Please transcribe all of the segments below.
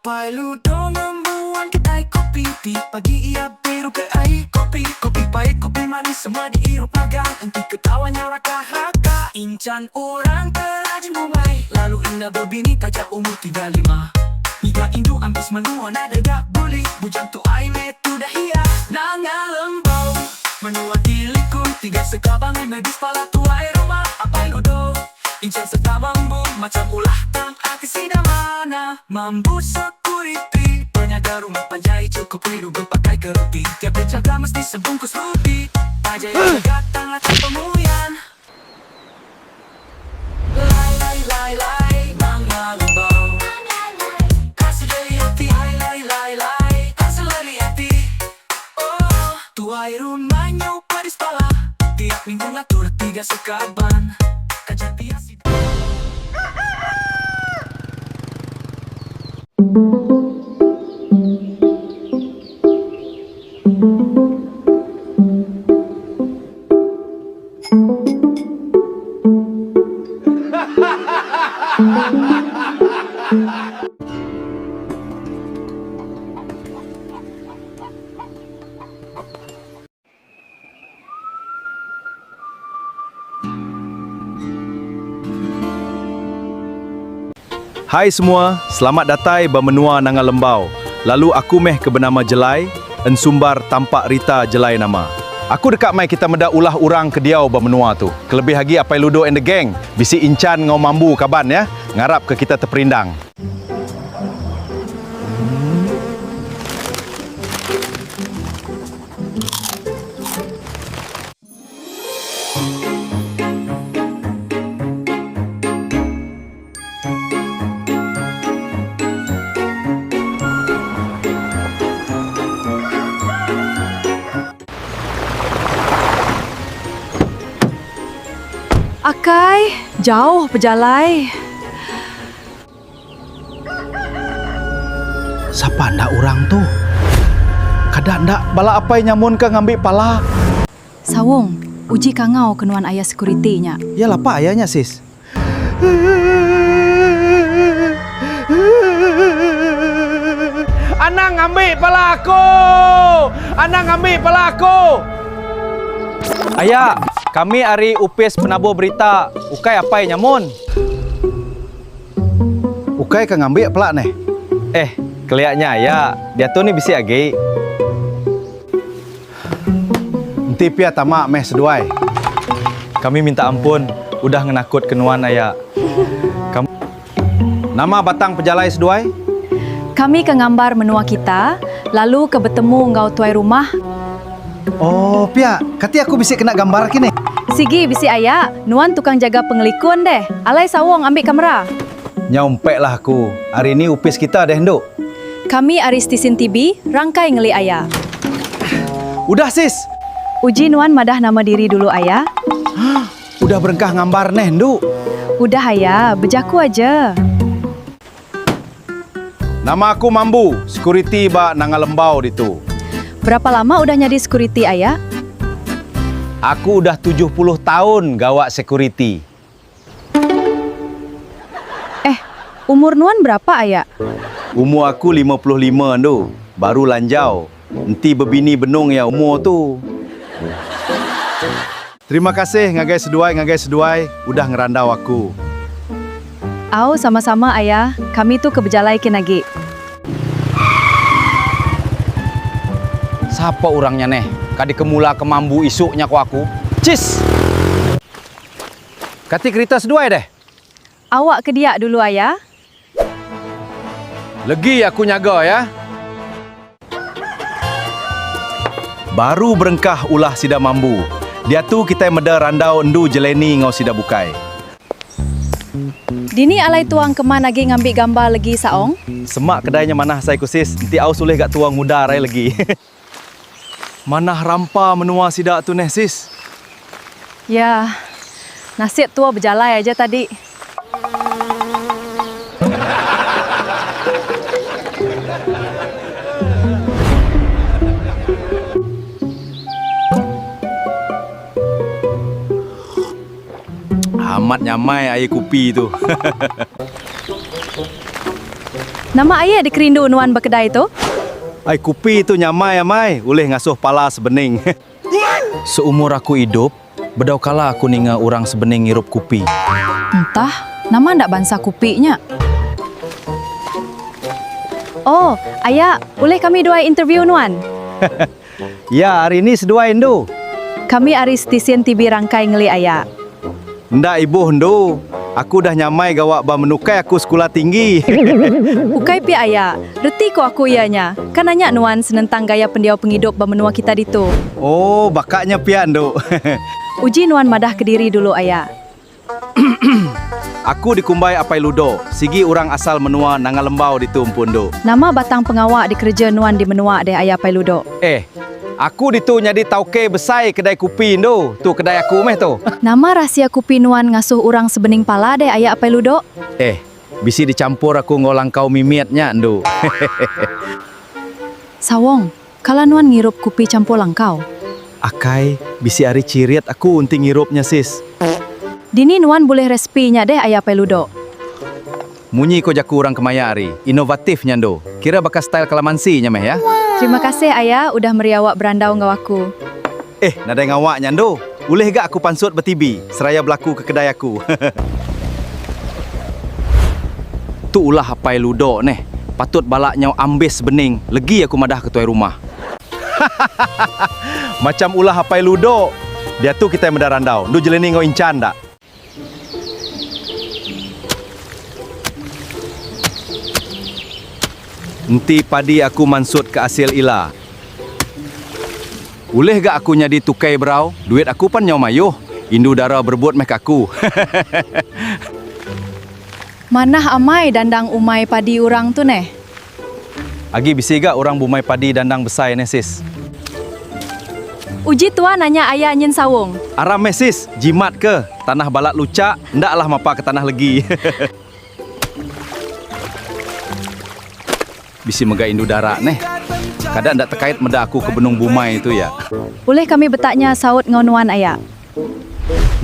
Apai ludo membuat kedai kopi. Di pagi ia biru kedai kopi. Kopi pahit, kopi manis, semua diirup magang. Nanti ketawanya raka-raka. Incan orang terajin mulai. Lalu indah berbini tajak umur 35. Hingga induk ambis menua nada gak boleh. Bujang tu aime tu dah ia nanga lembau. Menua tilikun tiga sekabangan medis pala tuai rumah. Apai ludo Incan serta mambu macam ulah tang aki sida mana. Mambu security penjaga rumah panjai cukup hidup berpakai keruti. Tiap penjaga mesti sebungkus roti. Panjai jaga tangan pemulihan. Lai lai lai lai manga lembau. Kasih dari hati lai lai lai lai. Kasih dari hati. Oh, tuai rumahnya padis pala. Tiap minggu ngatur tiga sekaban. Kajian biasa. Hai semua, selamat datang bermenua nanga lembau. Lalu aku meh ke bernama Jelai, ensumbar tampak Rita Jelai nama. Aku dekat mai kita meda ulah orang ke diau bermenua tu. Kelebih lagi Apai Ludo and the gang. Bisi Incan ngau mambu kaban ya. Ngarap ke kita terperindang. Akai, jauh pejalai. Siapa ndak orang tu? Kadang ndak bala Apai nyamun ke ngambil pala. Sawung, uji kangau kenuan ayah sekuritinya. Yalah pak ayahnya sis. Anang ngambil pala aku. Anang ngambil pala aku. Ayah, kami hari upis penabur berita. Ukai Apai nyamun. Ukai ke ngambil pelak nih? Kelihatnya ya, dia tu ni bisi agi. Nanti pia tamak meh seduai. Kami minta ampun, udah ngenakut kenuan ayah. Kamu nama batang pejalai seduai? Kami ke ngambar menua kita, lalu ke bertemu ngau tuai rumah. Oh, pia, kati aku bisa kena gambar kini. Sigi bisi ayah, nuan tukang jaga pengelikun deh. Alai Sawung ambil kamera. Nyompek lah aku. Hari ini upis kita deh, Nduk. Kami Aristisin TV, rangkai ngeli ayah. Udah sis. Uji nuan madah nama diri dulu ayah. Udah berengkah ngambar neh, Nduk. Udah ayah, bejaku aja. Nama aku Mambu, security ba nanga lembau ditu. Berapa lama udah nyadi security ayah? Aku udah 70 tahun gawak security. Umur nuan berapa ayah? Umur aku 55 tu. Baru lanjau. Nanti berbini benung ya umur tu. Terima kasih ngagai seduai udah ngerandau aku. Au sama-sama ayah. Kami tu kebejalai kinagi. Siapa orangnya neh? Kadi kemula ke mambu isuknya ku aku. Cis! Kati kereta seduai deh. Awak ke dia dulu ayah. Legi aku nyaga ya. Baru berengkah ulah sida mambu. Dia tu kita meda randau endu jeleni ngau sida bukai. Dini alai tuang keman lagi ngambil gambar lagi saong? Semak kedainya manah saya kusis. Nanti au sulih gak tuang muda rai lagi. Manah rampa menua sida tu neh sis. Ya, nasib tua berjalai aja tadi. Amat nyamai air kopi tu. Nama ayah ada kerindu nuan berkedai tu? Ai kopi tu nyamai amai, boleh ngasuh pala sebening. Seumur aku hidup, bedau kala aku ninga orang sebening ngirup kopi. Entah, nama ndak bansa kupinya. Oh, ayah, boleh kami dua interview nuan? Ya, hari ni sedua Indo. Kami ari stesen TV Rangkai ngeli ayah. Ndak ibu Indo. Aku dah nyamai gawak ba menukai aku sekolah tinggi. Ukai pi ayah, reti ko aku ianya. Kan nanya nuan senentang gaya pendiau penghidup bermenua kita ditu. Oh, bakaknya pian Indo. Uji nuan madah Kediri dulu ayah. Aku dikumbai apai ludo. Sigi orang asal menua Nangal Lembau ditu empun do. Nama batang pengawak di kerja nuan di menua deh ayah Pailudo. Aku ditu nyadi tauke besai kedai kopi Indo. Tu kedai aku meh tu. Nama rahsia kupi nuan ngasuh orang sebening pala deh ayah Pailudo. Bisi dicampur aku ngolang kau mimiatnya Indo. Sawong, kalau nuan ngirup kupi campur langkau. Akai, bisi ari ciriat aku unting ngirupnya sis. Dini nuan boleh respinya deh ayah Pailudo. Munyi ko jaku orang kemaya ari. Inovatifnya Indo. Kira bakas style kalamansinya meh ya. Terima kasih ayah udah meriawak berandau ngau aku. Nadai ngawaknya Indo. Boleh gak aku pansut bertibi seraya berlaku ke kedai aku. Tu ulah apai ludo neh. Patut balak nyau ambis bening. Legi aku madah ke tuai rumah. Macam ulah apai ludo. Dia tu kita yang mendarandau. Ndu jeleni ngau incan dak. Enti padi aku mansut ke asil ila. Boleh gak aku nyadi tukai berau? Duit aku pan nyau mayuh. Indu dara berbuat meh aku. Manah amai dandang umai padi orang tu neh? Agi bisi gak orang bumai padi dandang besar ne sis. Uji tua nanya ayah nyin sawung. Aram meh sis, jimat ke? Tanah balak lucak, ndaklah mapa ke tanah legi. Bisi mega indu darak neh. Kadang ndak terkait meda aku ke benung bumai itu ya. Boleh kami bertanya saut ngau nuan ayah?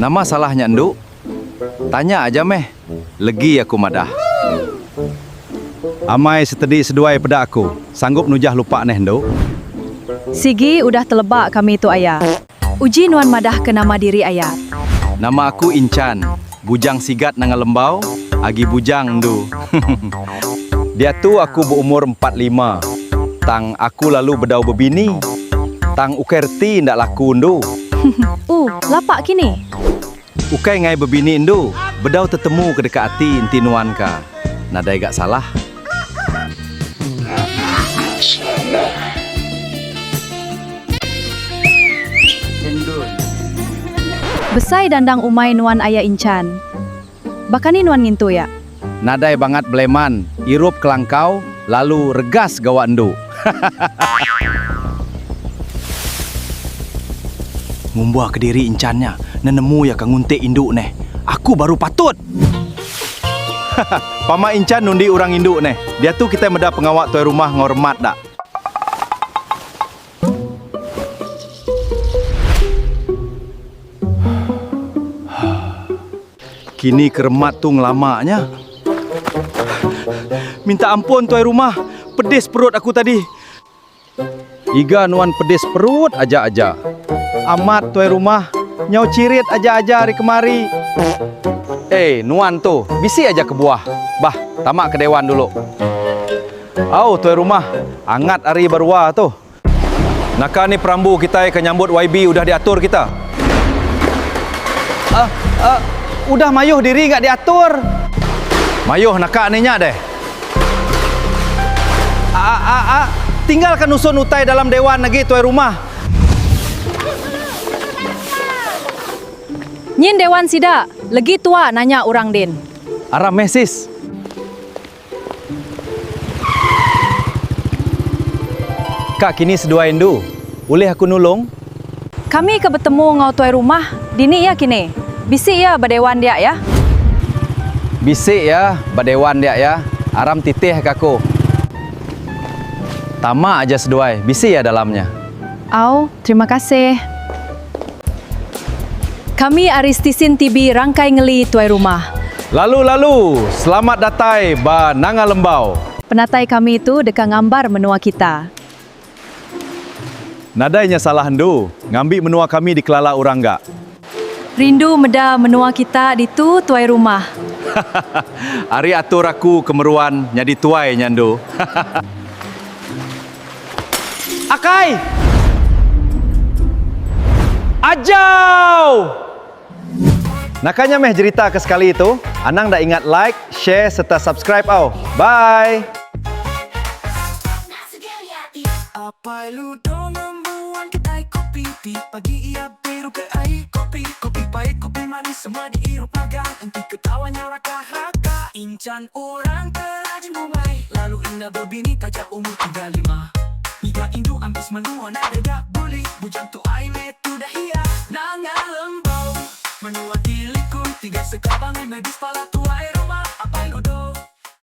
Nama salahnya nduk. Tanya aja meh. Legi aku madah. Amai setedi seduai peda aku. Sanggup nujah lupa neh nduk. Sigi udah telebak kami tu ayah. Uji nuan madah ke nama diri ayah. Nama aku Incan. Bujang sigat Nangal Lembau. Agi bujang ndu. Dia tu aku berumur 45. Tang aku lalu bedau berbini. Tang ukai reti ndak laku ndu. Lapak kini. Ukai ngai berbini ndu. Bedau tetemu ke dekat hati inti nuan ka. Nadai gak salah. Besai dandang umai nuan ayah Incan. Bakani nuan ngintu ya? Nadai banget bleman. Irup kelangkau. Lalu regas gawak ndu. Ngumbuah ke diri Incannya. Nenemu ya kanguntik induk neh. Aku baru patut. Pama Incan nundi orang induk neh. Dia tu kita meda pengawak tuai rumah ngormat dak. Kini keremat tu ngelamaknya. Minta ampun tuai rumah. Pedis perut aku tadi. Iga nuan pedis perut aja-aja. Amat tuai rumah. Nyau cirit aja-aja hari kemari. Nuan tu. Bisi aja ke buah. Bah, tamak ke dewan dulu. Tuai rumah. Angat hari barua tu. Naka ni perambu kita ke nyambut YB udah diatur kita. Udah mayuh diri gak diatur. Mayuh naka ninya deh. Tinggalkan usun utai dalam dewan lagi tuai rumah. Nyin dewan sida, lagi tua nanya orang din. Aram mesis. Kak kini sedua indu. Boleh aku nulung? Kami ke bertemu ngau tuai rumah, dini ya kini. Bisik ya berdewan dia ya. Bisik ya, badewan dia ya. Aram titih ke aku. Tama aja seduai, bisi ya dalamnya. Terima kasih. Kami Aristisin TV Rangkai ngeli tuai rumah. Lalu, selamat datai ba Nangal Lembau. Penatai kami itu dekat ngambar menua kita. Nadainya salah hendu, ngambil menua kami di kelala orang gak? Rindu meda menua kita di tu tuai rumah. Hari atur aku kemeruan jadi tuai nyandu. Akai! Ajau! Nakanya meh cerita ke sekali itu, Anang dah ingat like, share serta subscribe au. Bye! Apa lu dong membuang kedai kopi di pagi ia biru ke air kopi kopi pahit kopi manis semua dihirup magang nanti ketawanya raka-raka incan orang terajin mulai lalu indah berbini tajak umur 35 hingga induk ambis menua nak dedak boleh bujang tu air metu dah hia nanga lembau menua dilikun tiga sekabangan medis pala tuai rumah apa lu dong